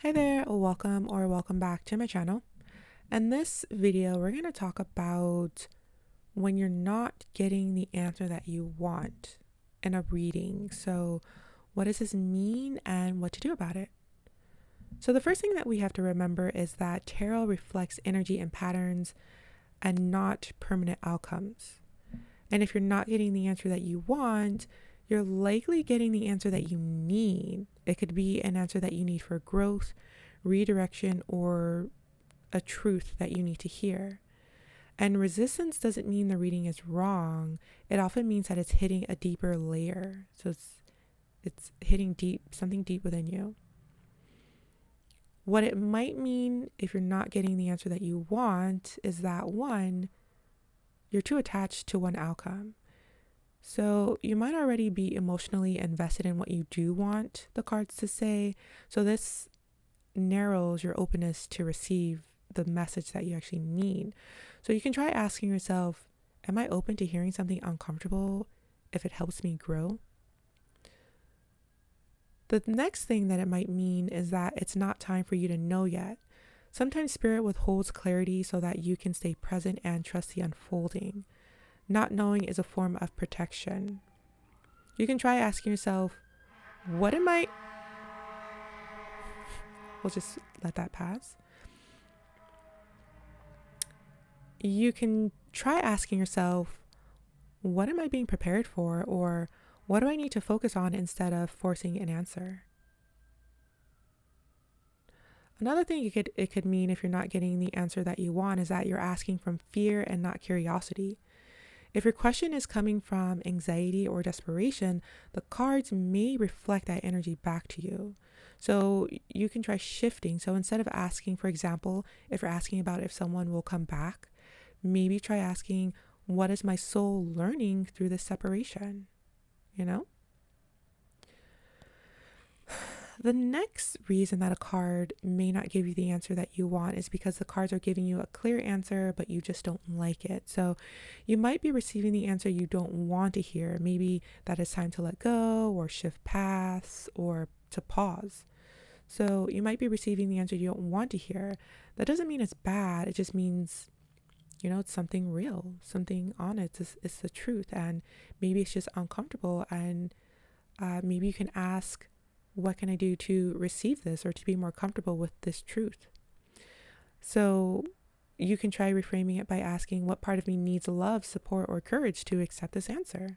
Hi there, welcome back to my channel. In this video, we're going to talk about when you're not getting the answer that you want in a reading. So, what does this mean and what to do about it? So, the first thing that we have to remember is that tarot reflects energy and patterns and not permanent outcomes. And if you're not getting the answer that you want, you're likely getting the answer that you need. It could be an answer that you need for growth, redirection, or a truth that you need to hear. And resistance doesn't mean the reading is wrong. It often means that it's hitting a deeper layer. So it's hitting deep, something deep within you. What it might mean if you're not getting the answer that you want is that one, you're too attached to one outcome. So you might already be emotionally invested in what you do want the cards to say. So this narrows your openness to receive the message that you actually need. So you can try asking yourself, am I open to hearing something uncomfortable if it helps me grow? The next thing that it might mean is that it's not time for you to know yet. Sometimes spirit withholds clarity so that you can stay present and trust the unfolding. Not knowing is a form of protection. You can try asking yourself, what am I? We'll just let that pass. You can try asking yourself, what am I being prepared for? Or what do I need to focus on instead of forcing an answer? Another thing it could mean if you're not getting the answer that you want is that you're asking from fear and not curiosity. If your question is coming from anxiety or desperation, the cards may reflect that energy back to you. So you can try shifting. So instead of asking, for example, if you're asking about if someone will come back, maybe try asking, what is my soul learning through this separation? You know? The next reason that a card may not give you the answer that you want is because the cards are giving you a clear answer, but you just don't like it. So you might be receiving the answer you don't want to hear. Maybe that it's time to let go or shift paths or to pause. So you might be receiving the answer you don't want to hear. That doesn't mean it's bad. It just means, it's something real, something honest. It's the truth. And maybe it's just uncomfortable. And maybe you can ask, what can I do to receive this or to be more comfortable with this truth? So you can try reframing it by asking, what part of me needs love, support, or courage to accept this answer?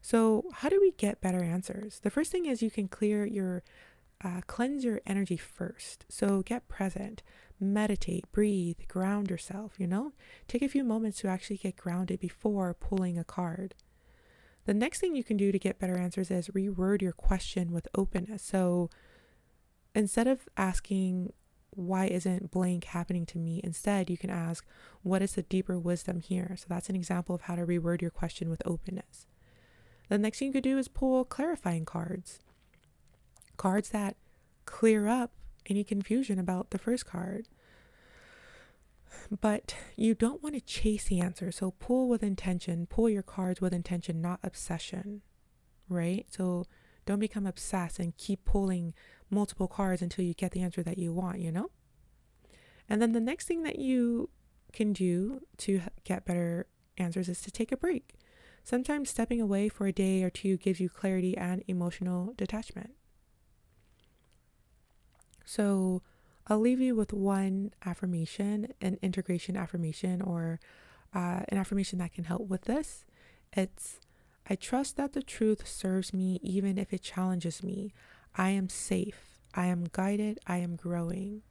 So how do we get better answers? The first thing is you can cleanse your energy first. So get present, meditate, breathe, ground yourself, take a few moments to actually get grounded before pulling a card. The next thing you can do to get better answers is reword your question with openness. So instead of asking, why isn't blank happening to me? Instead, you can ask, what is the deeper wisdom here? So that's an example of how to reword your question with openness. The next thing you could do is pull clarifying cards. Cards that clear up any confusion about the first card. But you don't want to chase the answer. So pull with intention, pull your cards with intention, not obsession, right? So don't become obsessed and keep pulling multiple cards until you get the answer that you want, And then the next thing that you can do to get better answers is to take a break. Sometimes stepping away for a day or two gives you clarity and emotional detachment. So I'll leave you with one affirmation, an integration affirmation, or an affirmation that can help with this. It's, I trust that the truth serves me even if it challenges me. I am safe. I am guided. I am growing.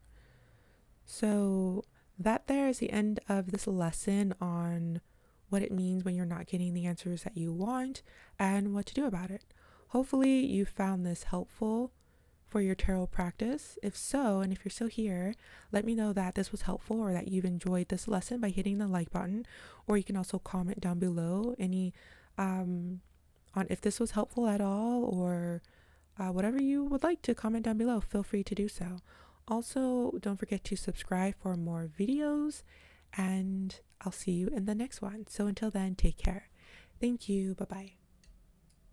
So that there is the end of this lesson on what it means when you're not getting the answers that you want and what to do about it. Hopefully you found this helpful for your tarot practice. If so, and if you're still here, let me know that this was helpful or that you've enjoyed this lesson by hitting the like button, or you can also comment down below any on if this was helpful at all, or whatever you would like to comment down below. Feel free to do so. Also, don't forget to subscribe for more videos, and I'll see you in the next one. So until then, take care. Thank you. Bye-bye.